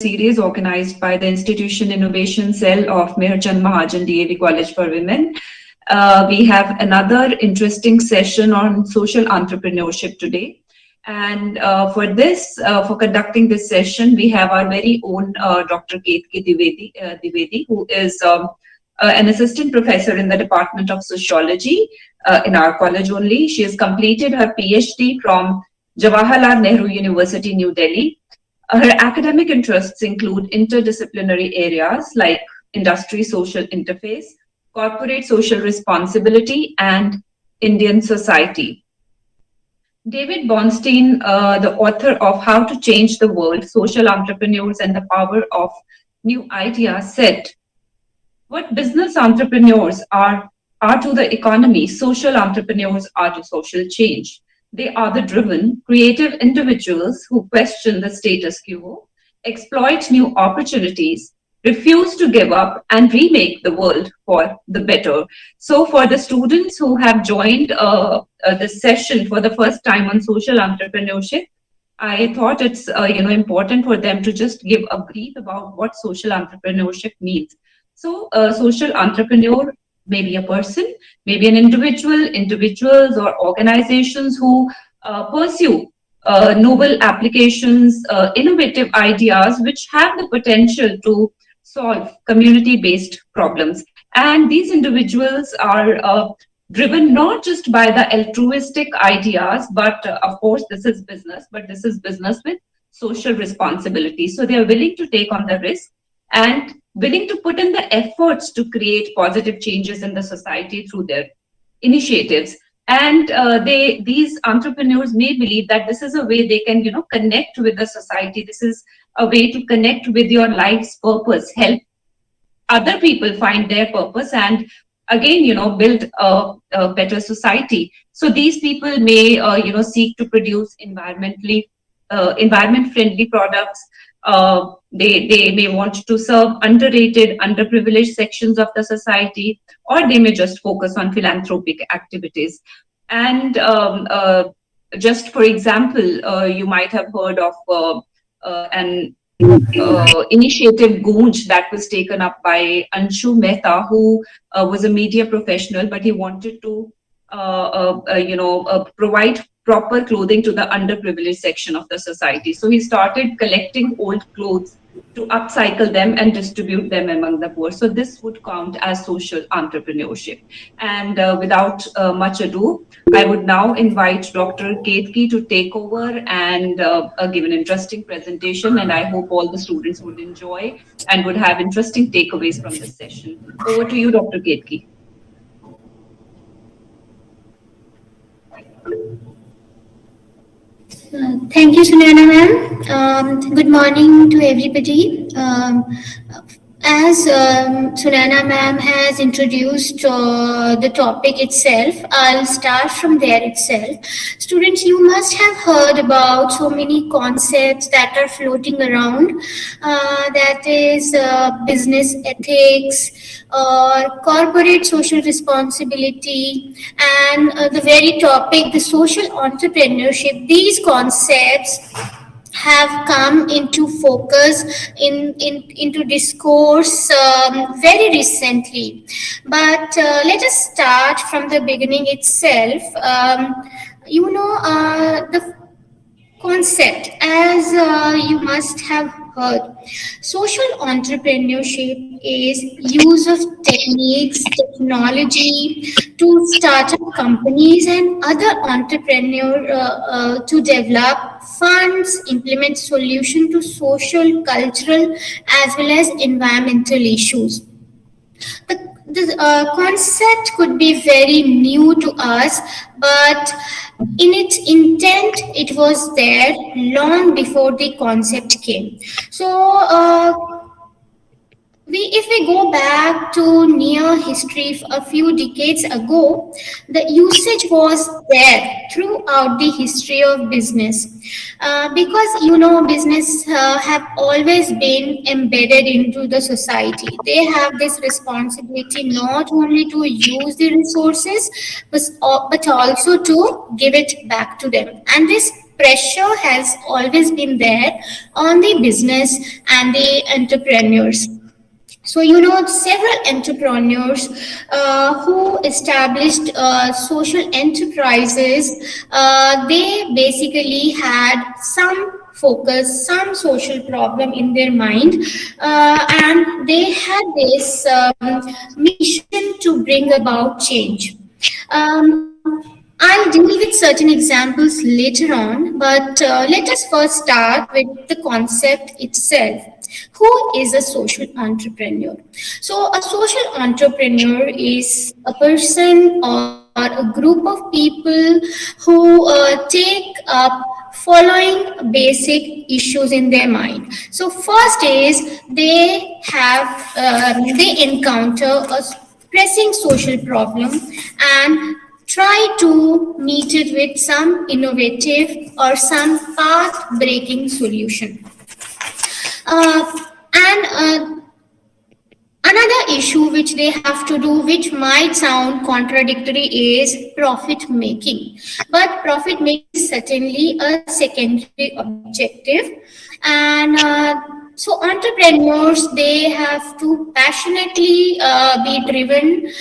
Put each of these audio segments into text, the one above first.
series organized by the Institution Innovation Cell of Meherchand Mahajan DAV College for Women. We have another interesting session on social entrepreneurship today. And for conducting this session, we have our very own Dr. Ketki Dwivedi, who is an assistant professor in the Department of Sociology in our college only. She has completed her PhD from Jawaharlal Nehru University, New Delhi. Her academic interests include interdisciplinary areas like industry-social interface, corporate social responsibility, and Indian society. David Bornstein, the author of How to Change the World, Social Entrepreneurs and the Power of New Ideas, said, "What business entrepreneurs are to the economy, social entrepreneurs are to social change. They are the driven, creative individuals who question the status quo, exploit new opportunities, refuse to give up, and remake the world for the better." So for the students who have joined this session for the first time on social entrepreneurship, I thought it's important for them to just give a brief about what social entrepreneurship means. So a social entrepreneur may be a person, maybe an individuals or organizations who pursue novel applications, innovative ideas which have the potential to solve community-based problems. And these individuals are driven not just by the altruistic ideas, but of course this is business, but this is business with social responsibility. So they are willing to take on the risk and willing to put in the efforts to create positive changes in the society through their initiatives. And these entrepreneurs may believe that this is a way they can, connect with the society. This is a way to connect with your life's purpose, help other people find their purpose, and again, build a better society. So these people may, seek to produce environment-friendly products. They may want to serve underrated, underprivileged sections of the society, or they may just focus on philanthropic activities. And just for example, you might have heard of an initiative Goonj that was taken up by Anshu Mehta, who was a media professional, but he wanted to provide proper clothing to the underprivileged section of the society. So he started collecting old clothes to upcycle them and distribute them among the poor. So this would count as social entrepreneurship. And without much ado, I would now invite Dr. Ketki to take over and give an interesting presentation. And I hope all the students would enjoy and would have interesting takeaways from this session. Over to you, Dr. Ketki. Thank you, Sunana ma'am. Good morning to everybody. As Sunana ma'am has introduced the topic itself, I'll start from there itself. Students, you must have heard about so many concepts that are floating around. That is business ethics, or corporate social responsibility, and the very topic, the social entrepreneurship. These concepts have come into focus, into discourse very recently. But let us start from the beginning itself. The concept, as you must have heard, social entrepreneurship is use of techniques, technology to start up companies and other entrepreneurs to develop funds, implement solutions to social, cultural, as well as environmental issues. The concept could be very new to us, but in its intent, it was there long before the concept came. So, if we go back to near history, a few decades ago, the usage was there throughout the history of business, because business have always been embedded into the society. They have this responsibility not only to use the resources, but also to give it back to them. And this pressure has always been there on the business and the entrepreneurs. So, several entrepreneurs who established social enterprises, they basically had some focus, some social problem in their mind, and they had this mission to bring about change. I'll deal with certain examples later on, but let us first start with the concept itself. Who is a social entrepreneur? So, a social entrepreneur is a person or a group of people who take up following basic issues in their mind. So, first is they encounter a pressing social problem and try to meet it with some innovative or some path-breaking solution. And another issue which they have to do, which might sound contradictory, is profit making. But profit making is certainly a secondary objective. And so entrepreneurs, they have to passionately be driven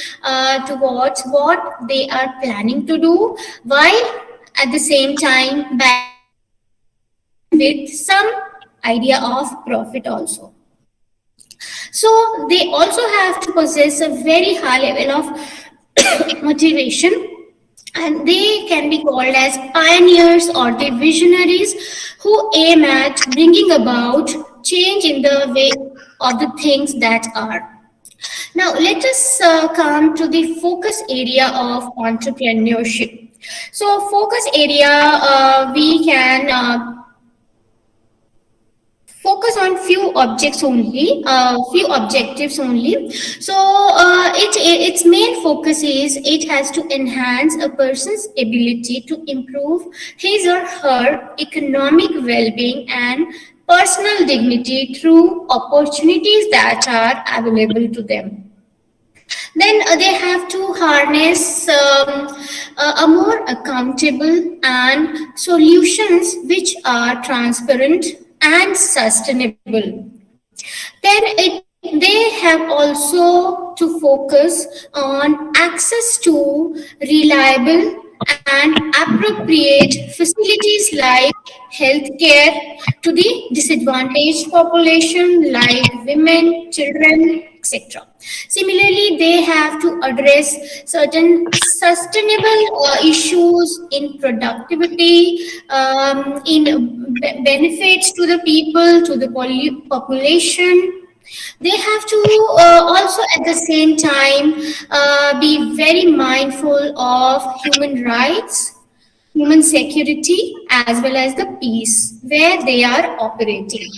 towards what they are planning to do, while at the same time with some idea of profit also. So they also have to possess a very high level of motivation, and they can be called as pioneers or the visionaries who aim at bringing about change in the way of the things that are. Now let us come to the focus area of entrepreneurship. So focus area, we can focus on few objectives only. So its main focus is it has to enhance a person's ability to improve his or her economic well-being and personal dignity through opportunities that are available to them. Then they have to harness a more accountable and solutions which are transparent and sustainable. Then they have also to focus on access to reliable and appropriate facilities like healthcare to the disadvantaged population like women, children, etc. Similarly, they have to address certain sustainable issues in productivity, in benefits to the people, to the population. They have to also at the same time be very mindful of human rights, human security, as well as the peace where they are operating.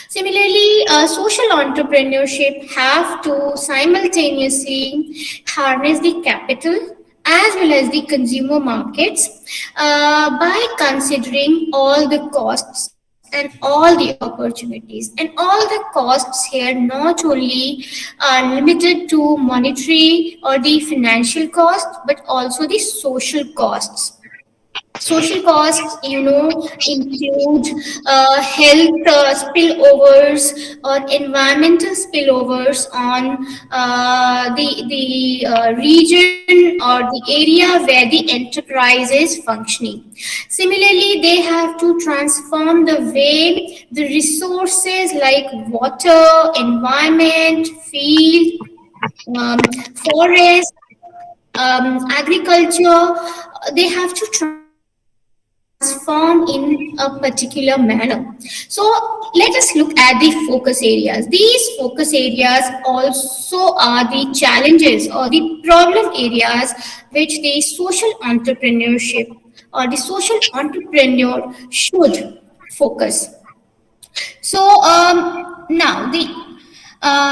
Similarly, social entrepreneurship have to simultaneously harness the capital as well as the consumer markets by considering all the costs and all the opportunities. And all the costs here not only are limited to monetary or the financial cost, but also the social costs. Social costs, include health spillovers or environmental spillovers on the region or the area where the enterprise is functioning. Similarly, they have to transform the way the resources like water, environment, field, forest, agriculture, they have to transform in a particular manner. So let us look at the focus areas. These focus areas also are the challenges or the problem areas which the social entrepreneurship or the social entrepreneur should focus. So now the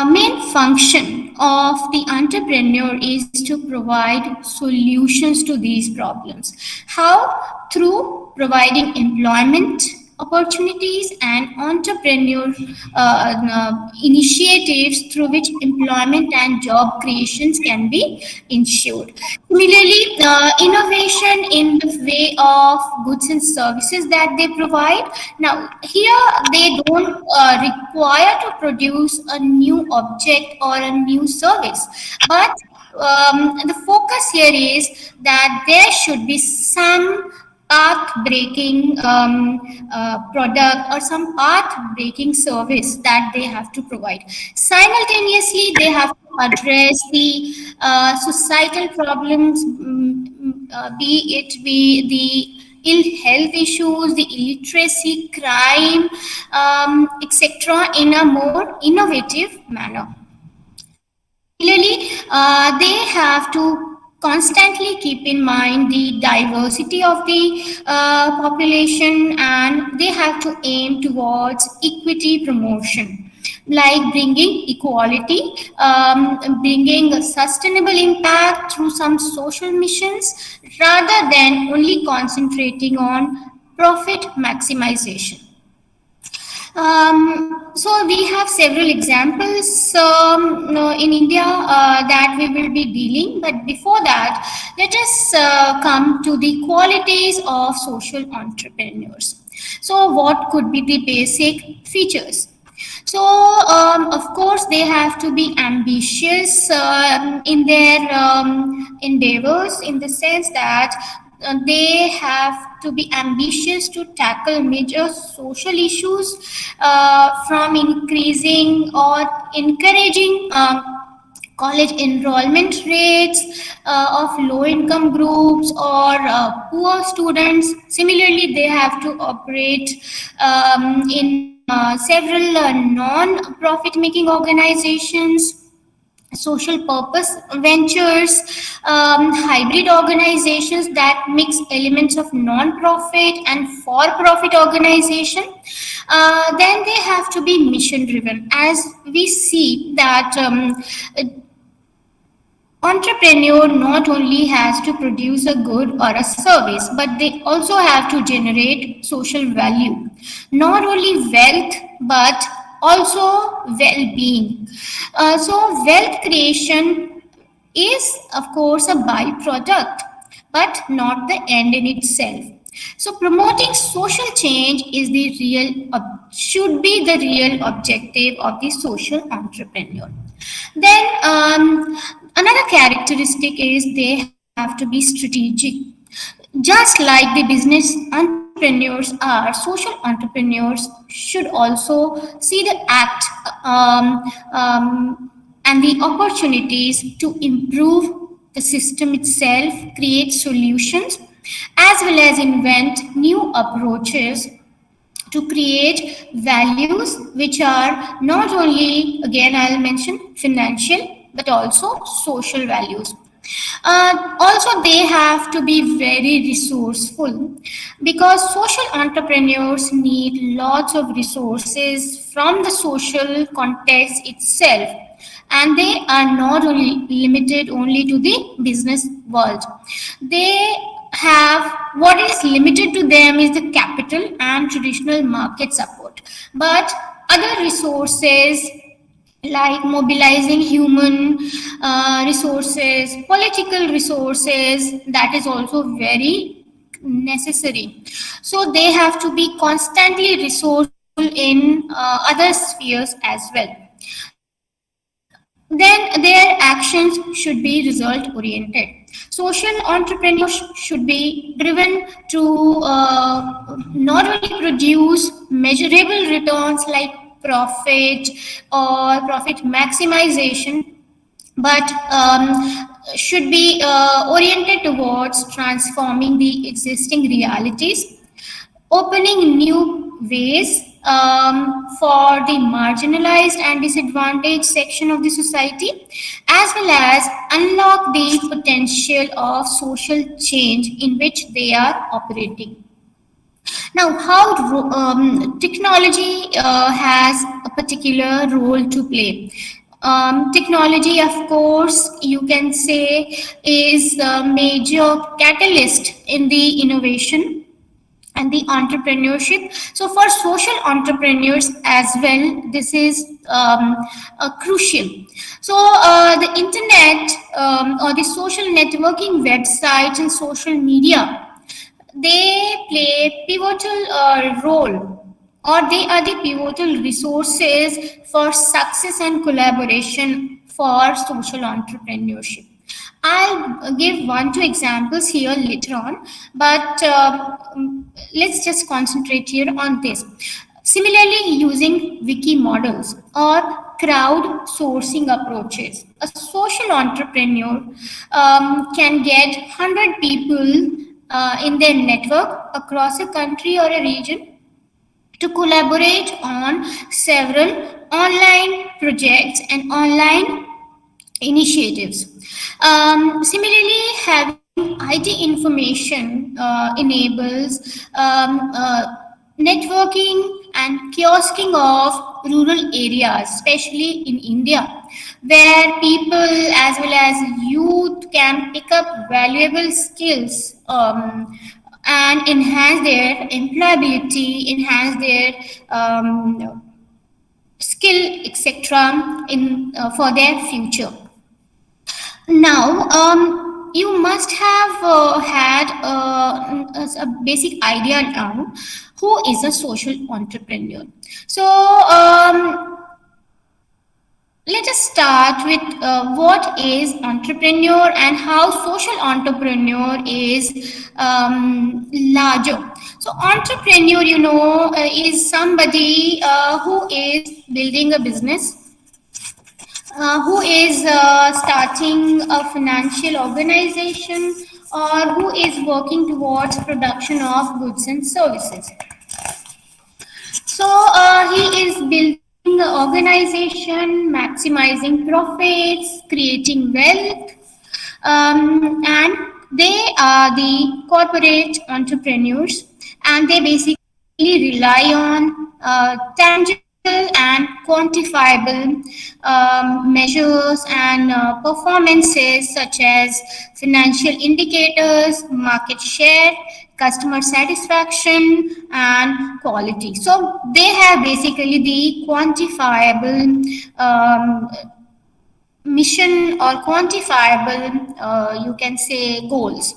main function of the entrepreneur is to provide solutions to these problems. How? Through providing employment, opportunities, and entrepreneur initiatives through which employment and job creations can be ensured. Similarly, innovation in the way of goods and services that they provide. Now, here they don't require to produce a new object or a new service, but the focus here is that there should be some path-breaking product or some path-breaking service that they have to provide. Simultaneously, they have to address the societal problems, be the ill health issues, the illiteracy, crime, etc., in a more innovative manner. Similarly, they have to constantly keep in mind the diversity of the population, and they have to aim towards equity promotion, like bringing equality, bringing a sustainable impact through some social missions rather than only concentrating on profit maximization. So we have several examples in India that we will be dealing, but before that, let us come to the qualities of social entrepreneurs. So what could be the basic features? So, of course, they have to be ambitious in their endeavors, in the sense that they have to be ambitious to tackle major social issues, from increasing or encouraging college enrollment rates of low-income groups or poor students. Similarly, they have to operate in several non-profit making organizations, social purpose ventures, hybrid organizations that mix elements of non-profit and for-profit organization. Then they have to be mission driven, as we see that entrepreneur not only has to produce a good or a service, but they also have to generate social value, not only wealth but also well-being. So wealth creation is, of course, a byproduct, but not the end in itself. So promoting social change is the should be the real objective of the social entrepreneur. Then another characteristic is they have to be strategic. Just like the business entrepreneurs are, social entrepreneurs should also see the act and the opportunities to improve the system itself, create solutions, as well as invent new approaches to create values which are not only, again I'll mention, financial, but also social values. Also, they have to be very resourceful, because social entrepreneurs need lots of resources from the social context itself, and they are not only limited only to the business world. They have, what is limited to them is the capital and traditional market support, but other resources like mobilizing human resources, political resources, that is also very necessary. So they have to be constantly resourceful in other spheres as well. Then their actions should be result oriented. Social entrepreneurs should be driven to not only produce measurable returns like profit or profit maximization, but should be oriented towards transforming the existing realities, opening new ways for the marginalized and disadvantaged section of the society, as well as unlock the potential of social change in which they are operating. Now, how technology has a particular role to play. Technology, of course, you can say is a major catalyst in the innovation. and the entrepreneurship. So for social entrepreneurs as well, this is crucial. So the internet or the social networking websites and social media, they play pivotal role, or they are the pivotal resources for success and collaboration for social entrepreneurship. I'll give one, two examples here later on, but let's just concentrate here on this. Similarly, using wiki models or crowd sourcing approaches, a social entrepreneur can get 100 people in their network across a country or a region to collaborate on several online projects and online initiatives. Similarly, having IT information enables networking and kiosking of rural areas, especially in India, where people as well as youth can pick up valuable skills and enhance their employability, enhance their skill, etc., in for their future. Now, you must have had a basic idea now who is a social entrepreneur. So, let us start with what is entrepreneur and how social entrepreneur is larger. So entrepreneur, is somebody who is building a business, who is starting a financial organization, or who is working towards production of goods and services. So he is building an organization, maximizing profits, creating wealth, and they are the corporate entrepreneurs, and they basically rely on tangible and quantifiable measures and performances such as financial indicators, market share, customer satisfaction, and quality. So they have basically the quantifiable mission or quantifiable, you can say, goals.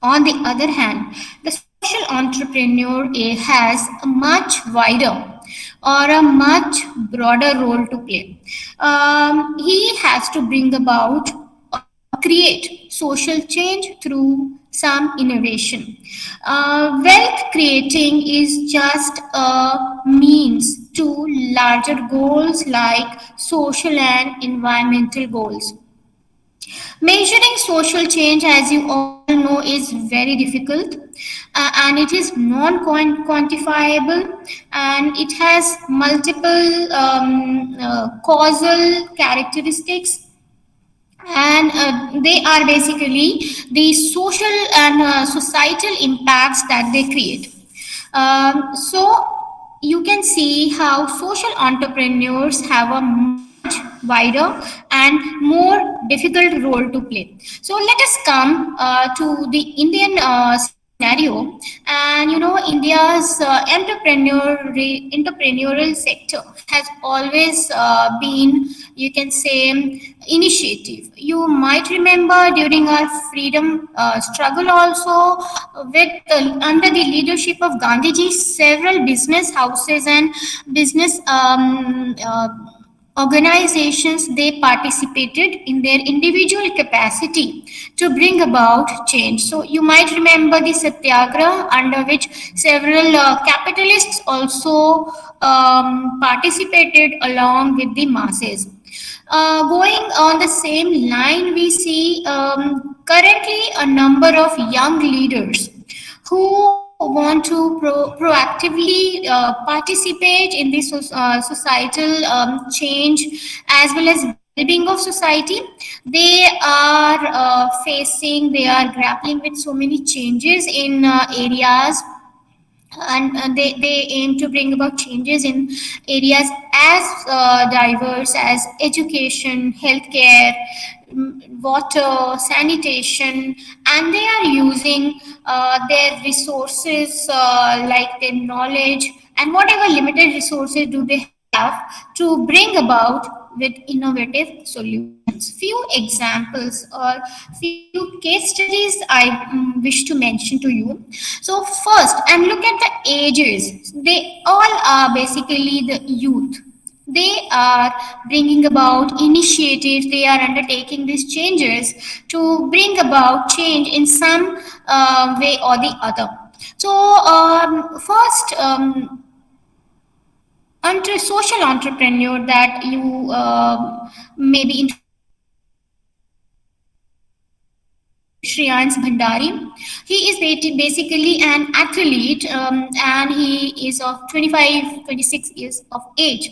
On the other hand, the social entrepreneur has a much wider or a much broader role to play. He has to bring about or create social change through some innovation. Wealth creating is just a means to larger goals like social and environmental goals. Measuring social change, as you all know, is very difficult, and it is non-quantifiable, and it has multiple causal characteristics, and they are basically the social and societal impacts that they create. So you can see how social entrepreneurs have a much wider and more difficult role to play. So let us come to the Indian scenario, and India's entrepreneurial sector has always been, you can say, initiative. You might remember during our freedom struggle also, with under the leadership of Gandhiji, several business houses and business organizations, they participated in their individual capacity to bring about change. So you might remember the Satyagraha, under which several capitalists also participated along with the masses. Going on the same line, we see currently a number of young leaders who want to proactively participate in the societal change as well as well-being of society. They are they are grappling with so many changes in areas and they aim to bring about changes in areas as diverse as education, healthcare, water, sanitation, and they are using their resources like their knowledge and whatever limited resources do they have to bring about with innovative solutions. Few examples or few case studies I wish to mention to you. So first, and look at the ages. They all are basically the youth. They are bringing about initiatives. They are undertaking these changes to bring about change in some way or the other. So first, social entrepreneur that you may be introduced to is Shreyans Bhandari. He is basically an athlete, and he is of 25, 26 years of age.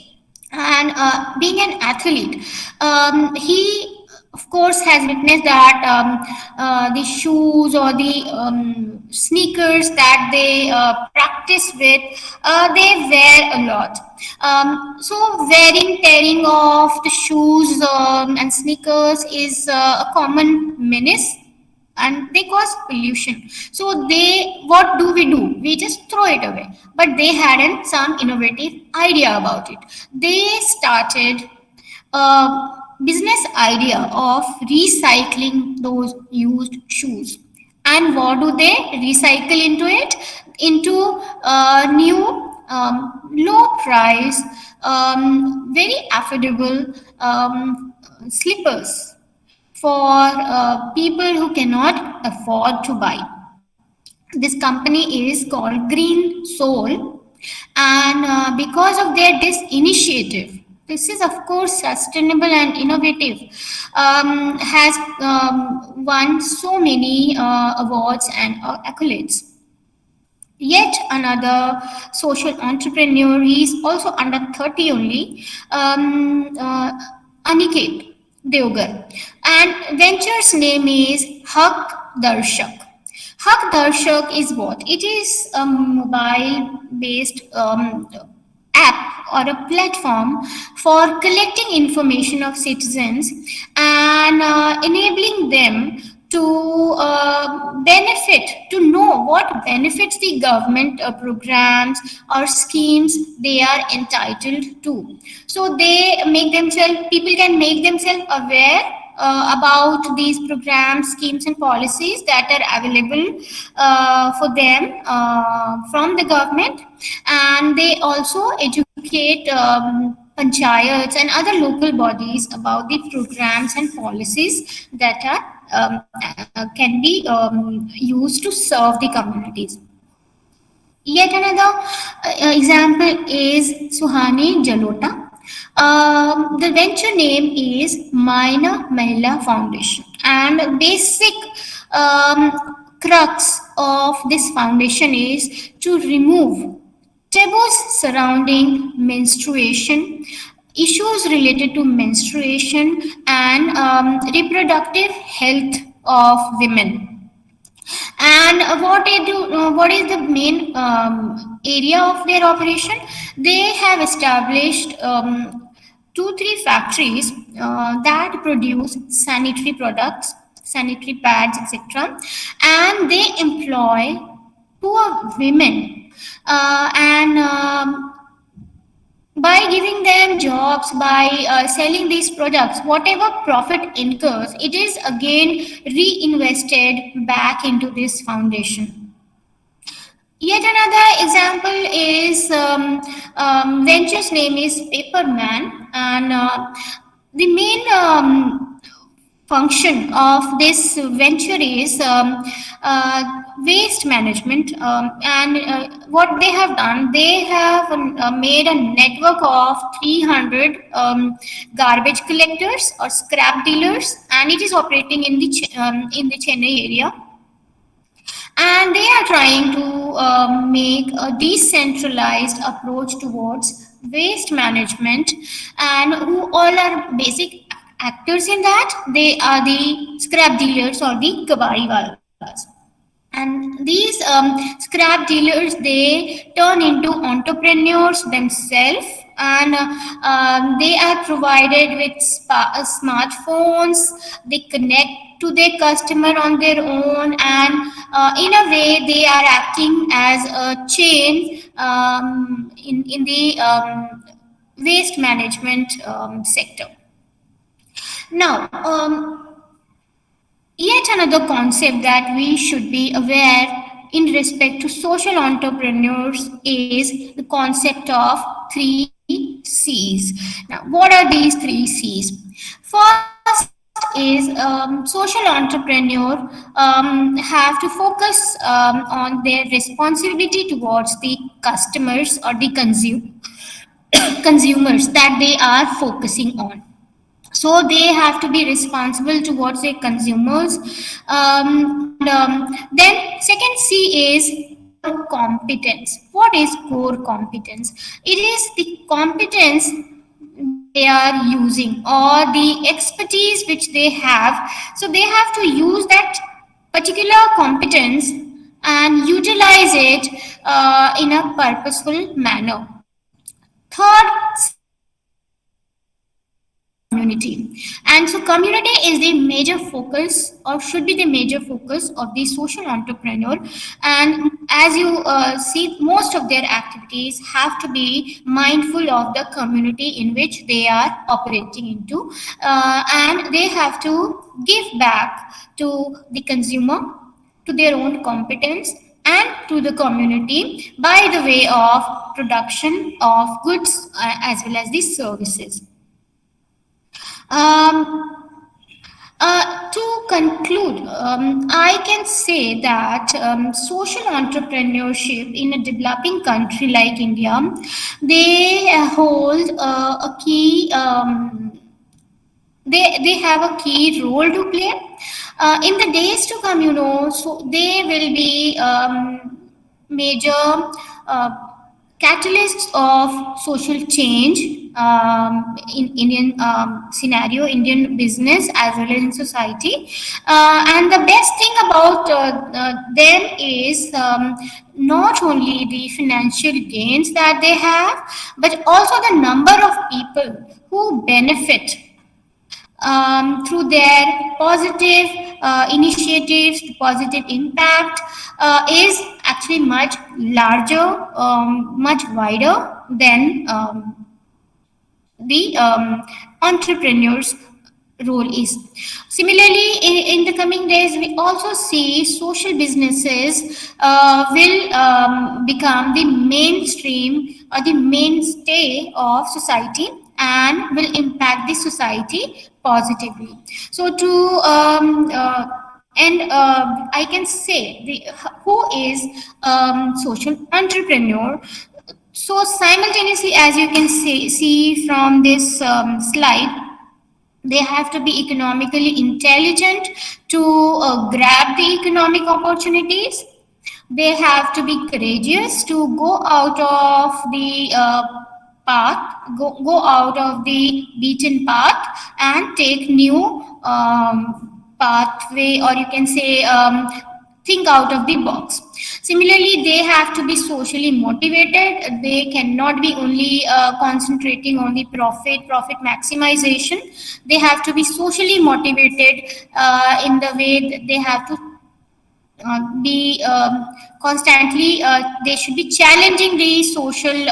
And being an athlete, he of course has witnessed that the shoes or the sneakers that they practice with, they wear a lot. So wearing, tearing off the shoes and sneakers is a common menace, and they cause pollution. So what do? We just throw it away. But they hadn't some innovative idea about it. They started a business idea of recycling those used shoes. And what do they recycle into it? Into new low price, very affordable slippers for people who cannot afford to buy. This company is called Green Soul, and because of this initiative, this is of course sustainable and innovative, has won so many awards and accolades. Yet another social entrepreneur, he is also under 30 only, Aniket Deogar, and venture's name is Hak Darshak. Hak Darshak is what? It is a mobile-based app or a platform for collecting information of citizens and enabling them to to know what benefits the government programs or schemes they are entitled to. So people can make themselves aware about these programs, schemes, and policies that are available for them from the government, and they also educate panchayats and other local bodies about the programs and policies that can be used to serve the communities. Yet another example is Suhani Jalota. The venture name is Maina Mahila Foundation, and basic crux of this foundation is to remove taboos surrounding menstruation, issues related to menstruation, and reproductive health of women. And what is the main area of their operation? They have established 2-3 factories that produce sanitary products, sanitary pads, etc., and they employ poor women, and by giving them jobs, by selling these products, whatever profit incurs, it is again reinvested back into this foundation. Yet another example is venture's name is Paperman, and the main function of this venture is waste management, and what they have done, they have made a network of 300 garbage collectors or scrap dealers, and it is operating in the Chennai area. And they are trying to make a decentralized approach towards waste management, and who all are basic actors in that? They are the scrap dealers or the kabadi walas. And these scrap dealers, they turn into entrepreneurs themselves, and they are provided with smartphones. They connect to their customer on their own, and in a way they are acting as a chain in the waste management sector. Now, yet another concept that we should be aware in respect to social entrepreneurs is the concept of 3 C's. Now, what are these 3 C's? First is social entrepreneur have to focus on their responsibility towards the customers or the consumers that they are focusing on. So they have to be responsible towards their consumers. Then second C is core competence. What is core competence? It is the competence they are using or the expertise which they have. So they have to use that particular competence and utilize it in a purposeful manner. Third community, and so community is the major focus or should be the major focus of the social entrepreneur. And as you see, most of their activities have to be mindful of the community in which they are operating into, and they have to give back to the consumer, to their own competence, and to the community by the way of production of goods as well as the services. To conclude, I can say that social entrepreneurship in a developing country like India, they hold a key, they have a key role to play. In the days to come, so they will be major catalysts of social change in Indian scenario, Indian business as well as in society. And the best thing about them is not only the financial gains that they have, but also the number of people who benefit through their positive initiatives. The positive impact is actually much larger, much wider than the entrepreneur's role is. Similarly, in the coming days, we also see social businesses will become the mainstream or the mainstay of society and will impact the society positively. So to and I can say who is social entrepreneur. So simultaneously, as you can see from this slide, they have to be economically intelligent to grab the economic opportunities. They have to be courageous to go out of the path, go out of the beaten path and take new pathway, or you can say think out of the box. Similarly, they have to be socially motivated. They cannot be only concentrating on the profit maximization. They have to be socially motivated in the way that they have to be constantly, they should be challenging the social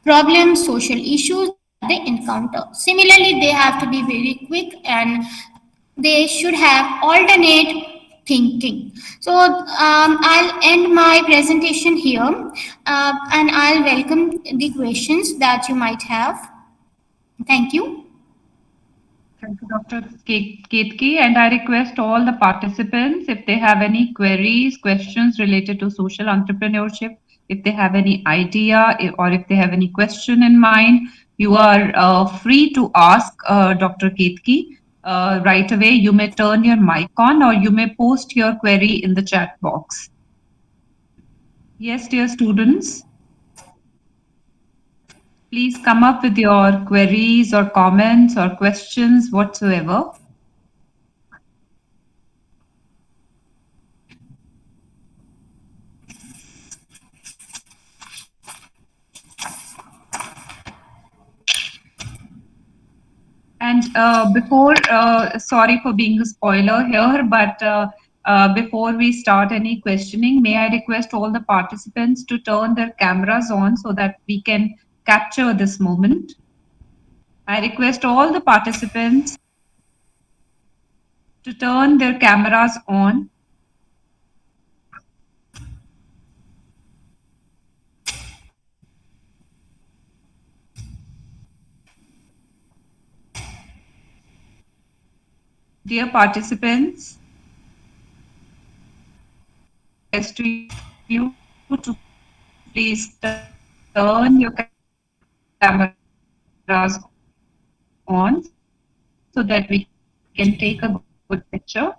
problems, social issues that they encounter. Similarly, they have to be very quick and they should have alternate thinking. So I'll end my presentation here and I'll welcome the questions that you might have. Thank you. Thank you, Dr. Ketki. And I request all the participants, if they have any queries, questions related to social entrepreneurship, if they have any idea or if they have any question in mind, you are free to ask Dr. Ketki right away. You may turn your mic on or you may post your query in the chat box. Yes, dear students. Please come up with your queries or comments or questions whatsoever. sorry for being a spoiler here, but before we start any questioning, may I request all the participants to turn their cameras on so that we can capture this moment. I request all the participants to turn their cameras on. Dear participants, request to you to please turn your cameras on so that we can take a good picture.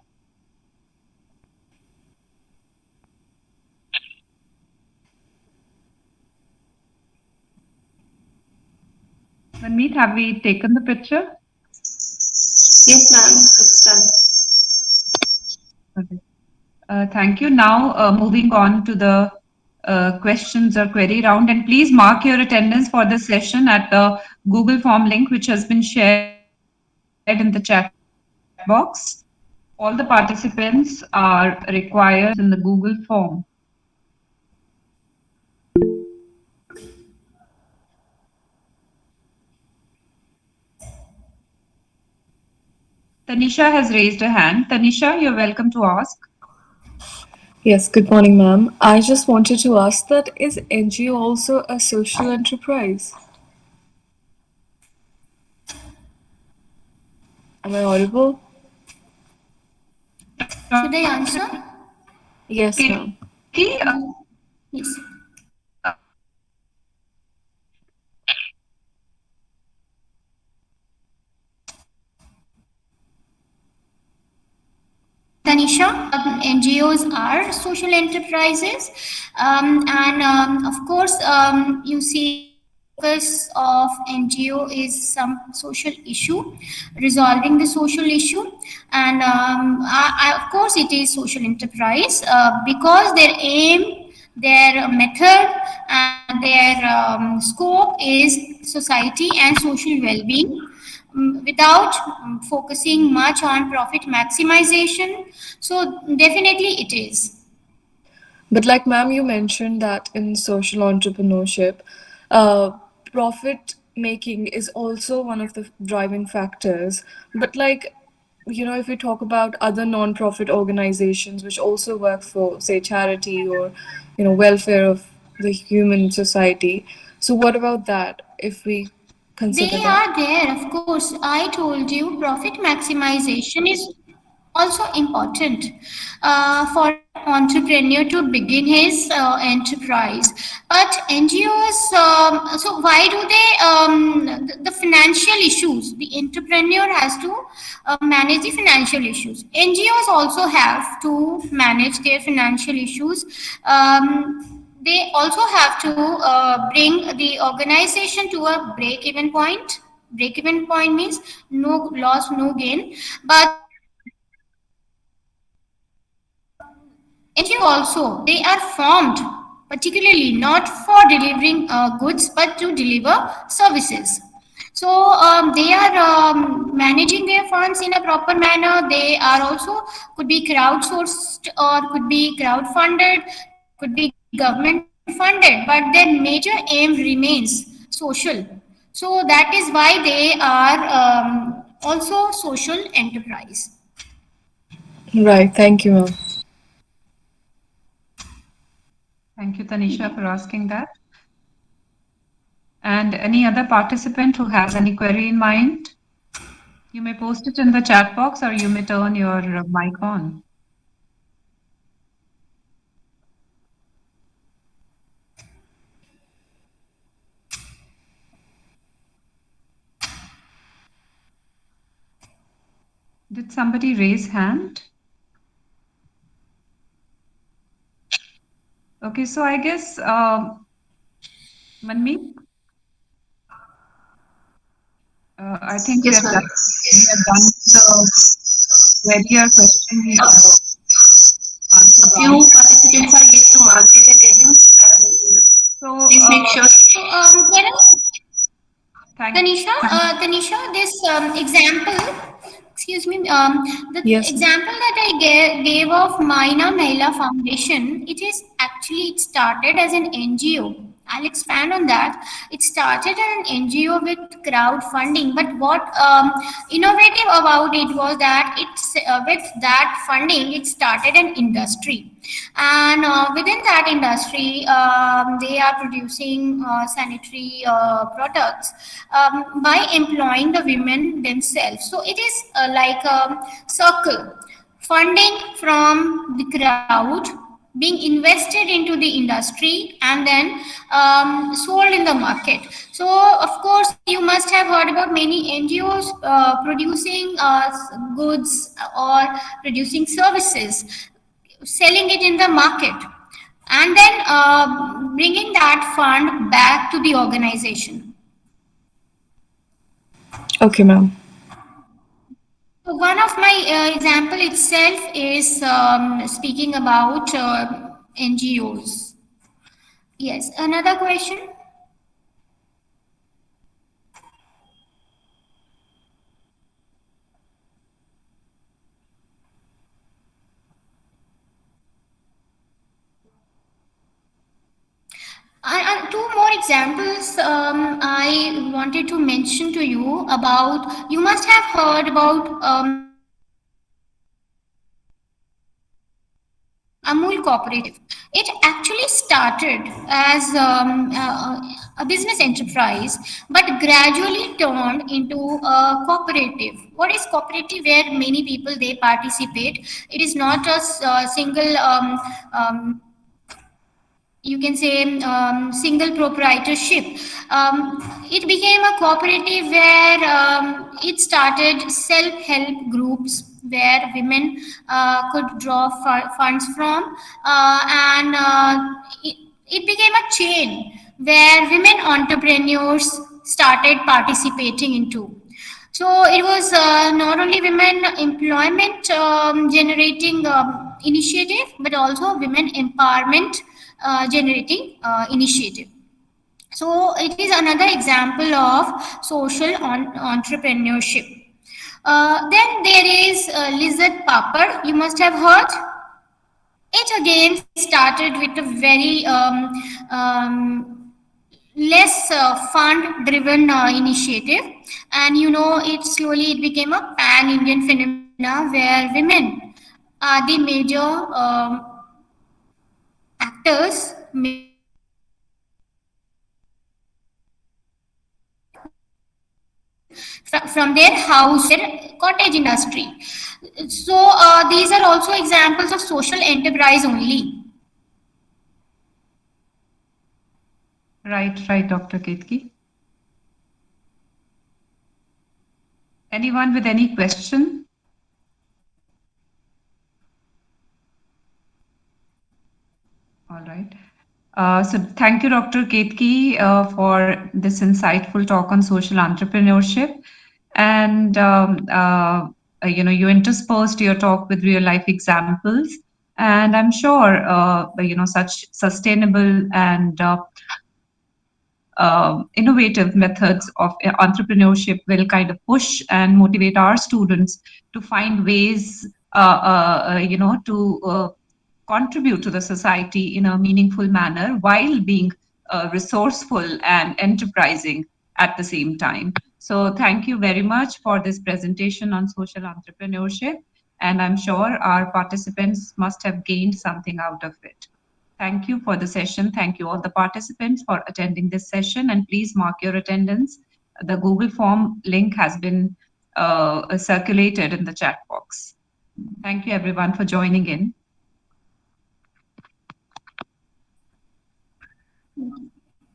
Manmeet, have we taken the picture? Yes, ma'am, it's done. Okay. Thank you. Now, moving on to the questions or query round, and please mark your attendance for the session at the Google Form link, which has been shared in the chat box. All the participants are required in the Google Form. Tanisha has raised a hand. Tanisha, you're welcome to ask. Yes, good morning, ma'am. I just wanted to ask that is NGO also a social enterprise? Am I audible? Should I answer? Yes, ma'am. Yes. Tanisha, NGOs are social enterprises, and of course, you see focus of NGO is some social issue, resolving the social issue, and of course it is social enterprise because their aim, their method, and their scope is society and social well-being without focusing much on profit maximization. So definitely it is. But like ma'am, you mentioned that in social entrepreneurship, profit making is also one of the driving factors. But like, if we talk about other non-profit organizations which also work for, say, charity or, welfare of the human society. So what about that if we consider They that? are there, of course. I told you profit maximization is also important for an entrepreneur to begin his enterprise. But NGOs, so why do they, the financial issues, the entrepreneur has to manage the financial issues. NGOs also have to manage their financial issues. They also have to bring the organization to a break-even point. Break-even point means no loss, no gain. But NGO also, they are formed particularly not for delivering goods but to deliver services. So they are managing their funds in a proper manner. They are also could be crowdsourced or could be crowdfunded, could be government funded, but their major aim remains social. So that is why they are also social enterprise. Right. Thank you, ma'am. Thank you, Tanisha, for asking that. And any other participant who has any query in mind, you may post it in the chat box or you may turn your mic on. Did somebody raise hand? Okay, so I guess Manmeet, I think Yes, we ma'am. are done the query or question answer Few round. participants are yet to mark their attendance, and So please make sure. So there are Tanisha, this example, excuse me, the Yes, ma'am. example that I gave of Maina Mahila Foundation, it started as an NGO. I'll expand on that. It started as an NGO with crowdfunding, but what innovative about it was that with that funding, it started an industry, and within that industry, they are producing sanitary products by employing the women themselves. So it is like a circle, funding from the crowd being invested into the industry and then sold in the market. So of course you must have heard about many NGOs producing goods or producing services, selling it in the market, and then bringing that fund back to the organization. Okay, ma'am. So one of my example itself is speaking about NGOs. Yes, another question. Two more examples I wanted to mention to you about. You must have heard about Amul Cooperative. It actually started as a business enterprise, but gradually turned into a cooperative. What is cooperative? Where many people they participate. It is not a single. You can say single proprietorship. It became a cooperative where it started self-help groups where women could draw funds from, and it became a chain where women entrepreneurs started participating into. So it was not only women employment generating initiative, but also women empowerment generating initiative. So it is another example of social entrepreneurship. Then there is Lizard Papad. You must have heard. It again started with a very less fund driven initiative, and it became a pan Indian phenomena where women are the major actors from their house, their cottage industry. So these are also examples of social enterprise only. Right, Dr. Ketki. Anyone with any question? All right. So thank you, Dr. Ketki, for this insightful talk on social entrepreneurship. And you interspersed your talk with real life examples, and I'm sure such sustainable and innovative methods of entrepreneurship will kind of push and motivate our students to find ways to contribute to the society in a meaningful manner while being resourceful and enterprising at the same time. So thank you very much for this presentation on social entrepreneurship, and I'm sure our participants must have gained something out of it. Thank you for the session. Thank you all the participants for attending this session, and please mark your attendance. The Google form link has been circulated in the chat box. Thank you everyone for joining in.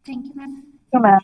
Thank you, ma'am. Thank you, ma'am.